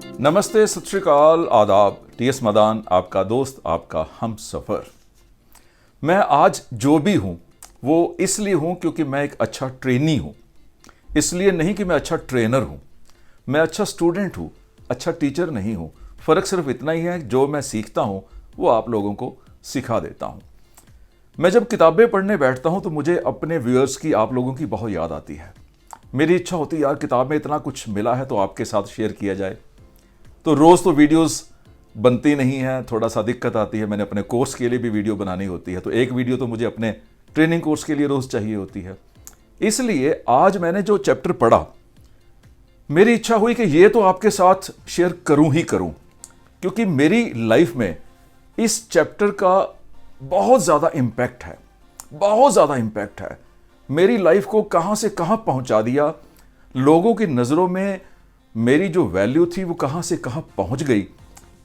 नमस्ते, सत श्री अकाल, आदाब। टीएस मदान आपका दोस्त, आपका हम सफ़र। मैं आज जो भी हूँ वो इसलिए हूँ क्योंकि मैं एक अच्छा ट्रेनी हूँ। इसलिए नहीं कि मैं अच्छा ट्रेनर हूँ। मैं अच्छा स्टूडेंट हूँ, अच्छा टीचर नहीं हूँ। फ़र्क सिर्फ इतना ही है, जो मैं सीखता हूँ वो आप लोगों को सिखा देता हूँ। मैं जब किताबें पढ़ने बैठता हूँ तो मुझे अपने व्यूअर्स की, आप लोगों की बहुत याद आती है। मेरी इच्छा होती है यार, किताब में इतना कुछ मिला है तो आपके साथ शेयर किया जाए। तो रोज़ तो वीडियोस बनती नहीं है, थोड़ा सा दिक्कत आती है। मैंने अपने कोर्स के लिए भी वीडियो बनानी होती है, तो एक वीडियो तो मुझे अपने ट्रेनिंग कोर्स के लिए रोज़ चाहिए होती है। इसलिए आज मैंने जो चैप्टर पढ़ा, मेरी इच्छा हुई कि ये तो आपके साथ शेयर करूं ही करूं, क्योंकि मेरी लाइफ में इस चैप्टर का बहुत ज़्यादा इम्पैक्ट है। बहुत ज़्यादा इम्पैक्ट है। मेरी लाइफ को कहाँ से कहाँ पहुँचा दिया। लोगों की नज़रों में मेरी जो वैल्यू थी वो कहाँ से कहाँ पहुँच गई।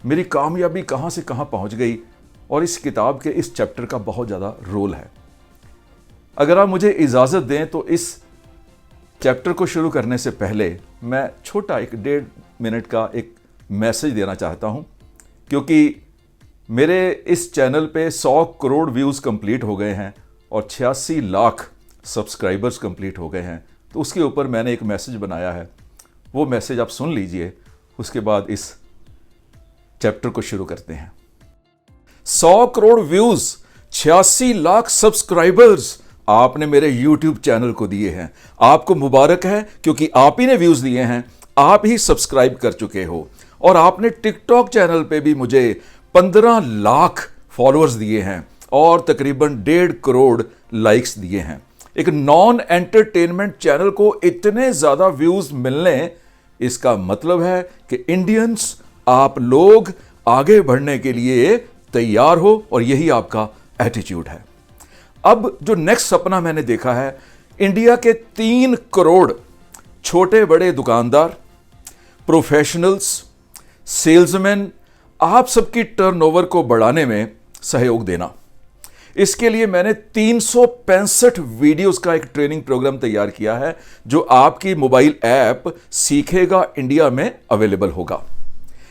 मेरी कामयाबी कहाँ से कहाँ पहुँच गई। और इस किताब के इस चैप्टर का बहुत ज़्यादा रोल है। अगर आप मुझे इजाज़त दें तो इस चैप्टर को शुरू करने से पहले मैं छोटा एक 1.5 मिनट का एक मैसेज देना चाहता हूँ, क्योंकि मेरे इस चैनल पे 100 करोड़ व्यूज़ कंप्लीट हो गए हैं और 86 लाख सब्सक्राइबर्स कंप्लीट हो गए हैं। तो उसके ऊपर मैंने एक मैसेज बनाया है, वो मैसेज आप सुन लीजिए, उसके बाद इस चैप्टर को शुरू करते हैं। 100 करोड़ व्यूज, 86 लाख सब्सक्राइबर्स आपने मेरे YouTube चैनल को दिए हैं। आपको मुबारक है, क्योंकि आप ही ने व्यूज दिए हैं, आप ही सब्सक्राइब कर चुके हो। और आपने टिकटॉक चैनल पे भी मुझे 15 लाख फॉलोअर्स दिए हैं और तकरीबन 1.5 करोड़ लाइक्स दिए हैं। एक नॉन एंटरटेनमेंट चैनल को इतने ज़्यादा व्यूज़ मिलने, इसका मतलब है कि इंडियंस, आप लोग आगे बढ़ने के लिए तैयार हो और यही आपका एटीट्यूड है। अब जो नेक्स्ट सपना मैंने देखा है, इंडिया के 3 करोड़ छोटे बड़े दुकानदार, प्रोफेशनल्स, सेल्समैन, आप सबकी टर्नओवर को बढ़ाने में सहयोग देना। इसके लिए मैंने 365 वीडियोस का एक ट्रेनिंग प्रोग्राम तैयार किया है, जो आपकी मोबाइल ऐप सीखेगा इंडिया में अवेलेबल होगा।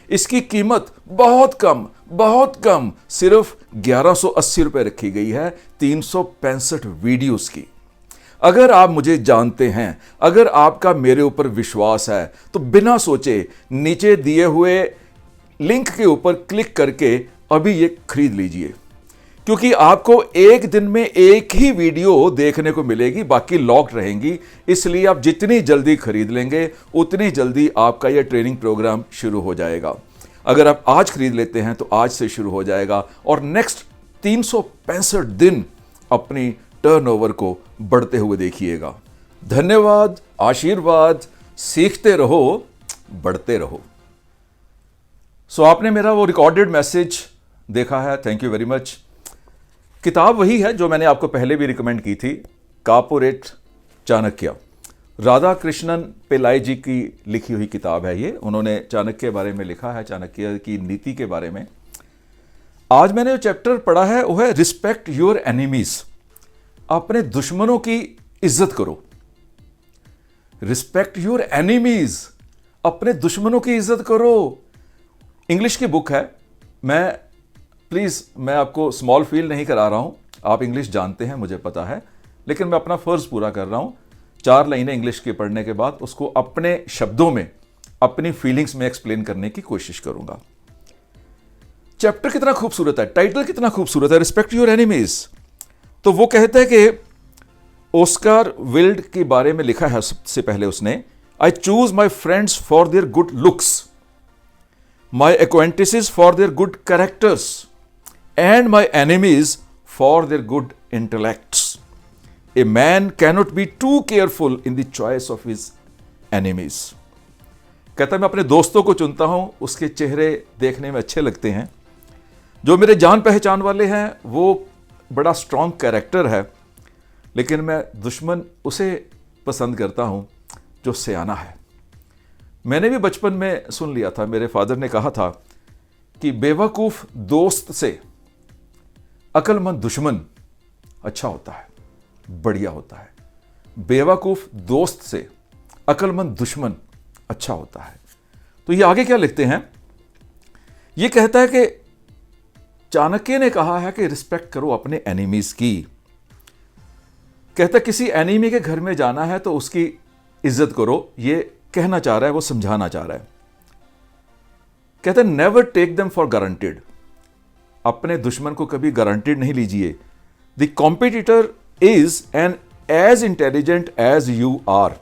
इसकी कीमत बहुत कम सिर्फ 1180 रुपए रखी गई है 365 वीडियोस की। अगर आप मुझे जानते हैं, अगर आपका मेरे ऊपर विश्वास है, तो बिना सोचे नीचे दिए हुए लिंक के ऊपर क्लिक करके अभी ये खरीद लीजिए, क्योंकि आपको एक दिन में एक ही वीडियो देखने को मिलेगी, बाकी लॉक्ड रहेंगी। इसलिए आप जितनी जल्दी खरीद लेंगे उतनी जल्दी आपका यह ट्रेनिंग प्रोग्राम शुरू हो जाएगा। अगर आप आज खरीद लेते हैं तो आज से शुरू हो जाएगा और नेक्स्ट 365 दिन अपनी टर्नओवर को बढ़ते हुए देखिएगा। धन्यवाद, आशीर्वाद, सीखते रहो, बढ़ते रहो। सो आपने मेरा वो रिकॉर्डेड मैसेज देखा है, थैंक यू वेरी मच। किताब वही है जो मैंने आपको पहले भी रिकमेंड की थी, कॉर्पोरेट चाणक्य। राधा कृष्णन पिल्लाई जी की लिखी हुई किताब है ये। उन्होंने चाणक्य के बारे में लिखा है, चाणक्य की नीति के बारे में। आज मैंने जो चैप्टर पढ़ा है वो है रिस्पेक्ट योर एनिमीज। अपने दुश्मनों की इज्जत करो। रिस्पेक्ट योर एनिमीज, अपने दुश्मनों की इज्जत करो। इंग्लिश की बुक है। मैं आपको स्मॉल फील नहीं करा रहा हूं, आप इंग्लिश जानते हैं, मुझे पता है, लेकिन मैं अपना फर्ज पूरा कर रहा हूं। 4 लाइनें इंग्लिश के पढ़ने के बाद उसको अपने शब्दों में, अपनी फीलिंग्स में एक्सप्लेन करने की कोशिश करूंगा। चैप्टर कितना खूबसूरत है, टाइटल कितना खूबसूरत है, रिस्पेक्ट योर एनिमीज। तो वो कहता है कि ऑस्कार विल्ड के बारे में लिखा है सबसे पहले उसने, I choose my friends for their good looks, my acquaintances for their good characters, and my enemies for their good intellects. A man cannot be too careful in the choice of his enemies. कहता है मैं अपने दोस्तों को चुनता हूं, उसके चेहरे देखने में अच्छे लगते हैं। जो मेरे जान पहचान वाले हैं वो बड़ा स्ट्रॉन्ग कैरेक्टर है, लेकिन मैं दुश्मन उसे पसंद करता हूं जो सियाना है। मैंने भी बचपन में सुन लिया था, मेरे फादर ने कहा था कि बेवकूफ़ दोस्त से अक्लमंद दुश्मन अच्छा होता है, बढ़िया होता है। बेवकूफ़ दोस्त से अक्लमंद दुश्मन अच्छा होता है। तो ये आगे क्या लिखते हैं, ये कहता है कि चाणक्य ने कहा है कि रिस्पेक्ट करो अपने एनिमीज की। कहता है किसी एनिमी के घर में जाना है तो उसकी इज्जत करो, ये कहना चाह रहा है, वो समझाना चाह रहा है। कहता है never take them for granted, अपने दुश्मन को कभी गारंटेड नहीं लीजिए। The competitor is an as intelligent as you are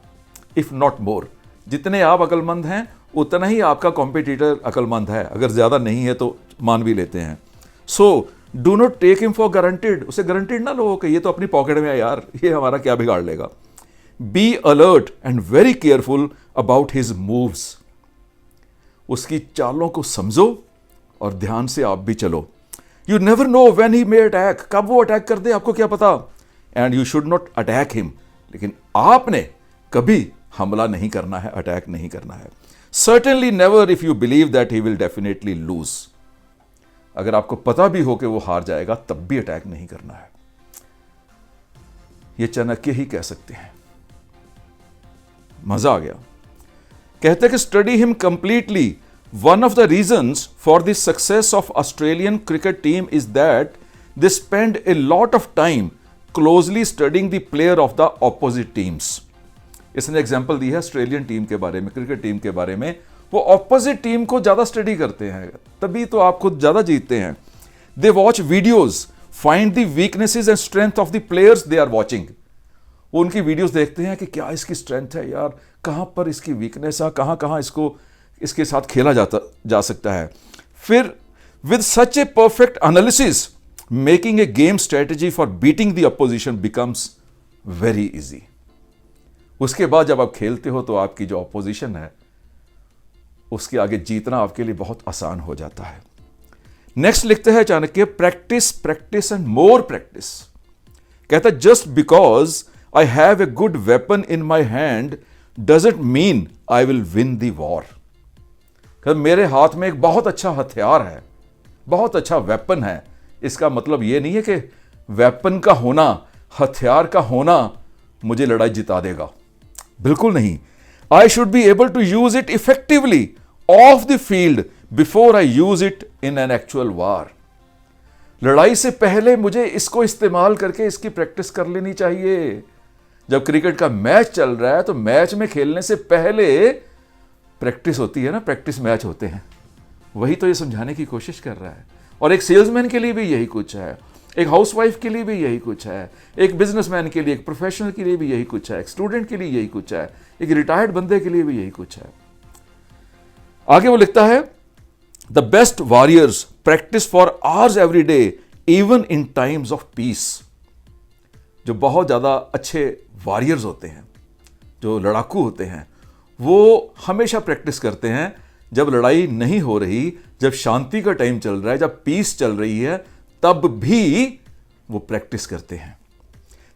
if not more, जितने आप अक्लमंद हैं उतना ही आपका कॉम्पिटिटर अक्लमंद है, अगर ज्यादा नहीं है तो मान भी लेते हैं। So do not take him for granted, उसे गारंटेड ना लो कि ये तो अपनी पॉकेट में है यार, ये हमारा क्या बिगाड़ लेगा। Be alert and very careful about his moves, उसकी चालों को समझो और ध्यान से आप भी चलो। You never know when he may attack, कब वो अटैक कर दे आपको क्या पता। And you should not attack him, लेकिन आपने कभी हमला नहीं करना है, अटैक नहीं करना है। Certainly never if you believe that he will definitely lose, अगर आपको पता भी हो कि वो हार जाएगा तब भी अटैक नहीं करना है। ये चाणक्य ही कह सकते हैं। मजा आ गया। कहते कि study him completely, one of the reasons for the success of Australian cricket team is that they spend a lot of time closely studying the player of the opposite teams. इसने एग्जांपल दी है Australian team के बारे में, cricket team के बारे में। वो opposite team को ज्यादा स्टडी करते हैं, तभी तो आप खुद ज्यादा जीतते हैं। They watch videos, find the weaknesses and strength of the players they are watching. वो उनकी वीडियोस देखते हैं कि क्या इसकी स्ट्रेंथ है यार, कहां पर इसकी वीकनेस है, कहां कहां इसको इसके साथ खेला जा सकता है। फिर with such a perfect analysis making a game strategy for beating the opposition becomes very easy. उसके बाद जब आप खेलते हो तो आपकी जो अपोजिशन है उसके आगे जीतना आपके लिए बहुत आसान हो जाता है। नेक्स्ट लिखते हैं Chanakya, practice practice and more practice. कहता है just because I have a good weapon in my hand doesn't mean I will win the war. कहता मेरे हाथ में एक बहुत अच्छा हथियार है, बहुत अच्छा वेपन है, इसका मतलब यह नहीं है कि वेपन का होना, हथियार का होना मुझे लड़ाई जिता देगा, बिल्कुल नहीं। I should be able to use it effectively off the field before I use it in an actual war. लड़ाई से पहले मुझे इसको इस्तेमाल करके इसकी प्रैक्टिस कर लेनी चाहिए। जब क्रिकेट का मैच चल रहा है तो मैच में खेलने से पहले प्रैक्टिस होती है ना, प्रैक्टिस मैच होते हैं। वही तो ये समझाने की कोशिश कर रहा है। और एक सेल्समैन के लिए भी यही कुछ है, एक हाउसवाइफ के लिए भी यही कुछ है, एक बिजनेसमैन के लिए, एक प्रोफेशनल के लिए भी यही कुछ है, एक स्टूडेंट के लिए यही कुछ है, एक रिटायर्ड बंदे के लिए भी यही कुछ है। आगे वो लिखता है the best warriors practice for hours every day even in times of peace. जो बहुत ज्यादा अच्छे वॉरियर्स होते हैं, जो लड़ाकू होते हैं, वो हमेशा प्रैक्टिस करते हैं जब लड़ाई नहीं हो रही, जब शांति का टाइम चल रहा है, जब पीस चल रही है, तब भी वो प्रैक्टिस करते हैं।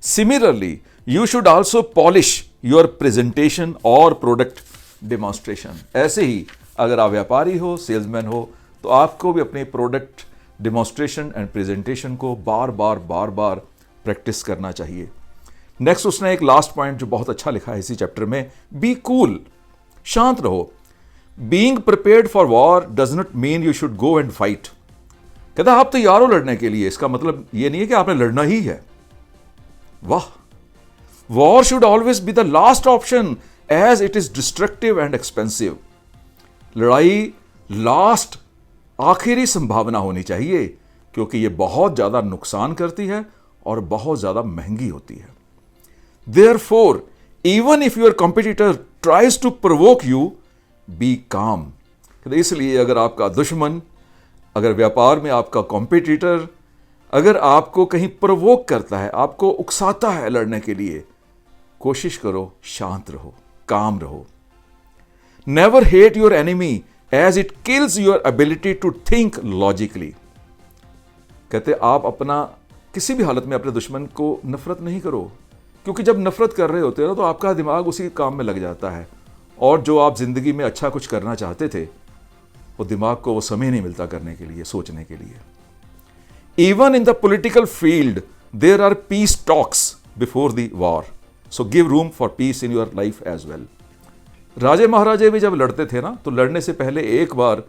Similarly you should also polish your presentation और प्रोडक्ट डिमॉन्स्ट्रेशन। ऐसे ही अगर आप व्यापारी हो, सेल्समैन हो, तो आपको भी अपने प्रोडक्ट डिमॉन्स्ट्रेशन एंड प्रेजेंटेशन को बार बार प्रैक्टिस करना चाहिए। नेक्स्ट उसने एक लास्ट पॉइंट जो बहुत अच्छा लिखा है इसी चैप्टर में, बी कूल, शांत रहो। Being prepared for war does not mean you should go and fight. कहता आप तैयार हो लड़ने के लिए, इसका मतलब यह नहीं है कि आपने लड़ना ही है। वाह, war should always be the last option as it is destructive and expensive. लड़ाई लास्ट, आखिरी संभावना होनी चाहिए, क्योंकि यह बहुत ज्यादा नुकसान करती है और बहुत ज्यादा महंगी होती है। Therefore even if your competitor tries to provoke you, be calm. इसलिए अगर आपका दुश्मन, अगर व्यापार में आपका कॉम्पिटिटर अगर आपको कहीं प्रोवोक करता है, आपको उकसाता है लड़ने के लिए, कोशिश करो शांत रहो, काम रहो। Never hate your enemy as it kills your ability to think logically. कहते आप अपना किसी भी हालत में अपने दुश्मन को नफरत नहीं करो, क्योंकि जब नफरत कर रहे होते हो तो आपका दिमाग उसी काम में लग जाता है, और जो आप जिंदगी में अच्छा कुछ करना चाहते थे वो दिमाग को वो समय नहीं मिलता करने के लिए, सोचने के लिए। Even in the political field there are peace talks before the war, so give room for peace in your life as well. राजे महाराजे भी जब लड़ते थे ना, तो लड़ने से पहले एक बार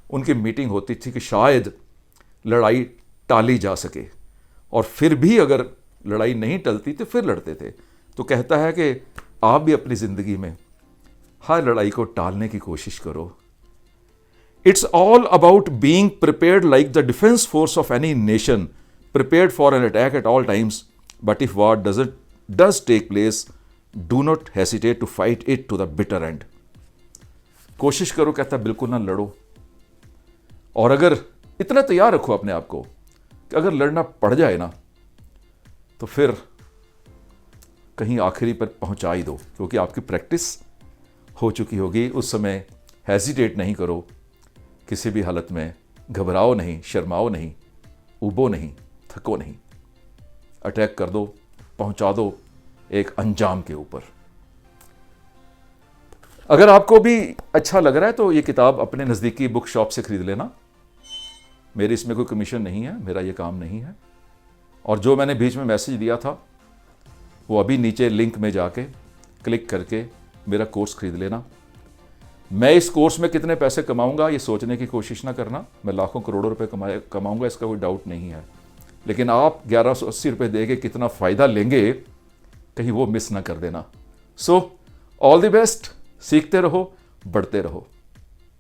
उनकी मीटिंग होती थी कि शायद लड़ाई टाली जा सके, और फिर भी अगर लड़ाई नहीं टलती तो फिर लड़ते थे। तो कहता है कि आप भी अपनी ज़िंदगी में हर लड़ाई को टालने की कोशिश करो। It's all about being prepared like the defence force of any nation, prepared for an attack at all times, but if war does take place, do not hesitate to fight it to the bitter end. कोशिश करो, कहता बिल्कुल ना लड़ो, और अगर इतना तैयार रखो अपने आप को कि अगर लड़ना पड़ जाए ना तो फिर कहीं आखिरी पर पहुंचा ही दो, क्योंकि आपकी प्रैक्टिस हो चुकी होगी। उस समय हेजिटेट नहीं करो, किसी भी हालत में घबराओ नहीं, शर्माओ नहीं, उबो नहीं, थको नहीं, अटैक कर दो, पहुंचा दो एक अंजाम के ऊपर। अगर आपको भी अच्छा लग रहा है तो ये किताब अपने नज़दीकी बुक शॉप से खरीद लेना। मेरी इसमें कोई कमीशन नहीं है, मेरा ये काम नहीं है। और जो मैंने बीच में मैसेज दिया था वो अभी नीचे लिंक में जाके क्लिक करके मेरा कोर्स खरीद लेना। मैं इस कोर्स में कितने पैसे कमाऊंगा ये सोचने की कोशिश ना करना। मैं लाखों करोड़ों रुपए कमाऊंगा, इसका कोई डाउट नहीं है, लेकिन आप 1180 रुपये दे के कितना फ़ायदा लेंगे कहीं वो मिस ना कर देना। सो ऑल द बेस्ट, सीखते रहो, बढ़ते रहो।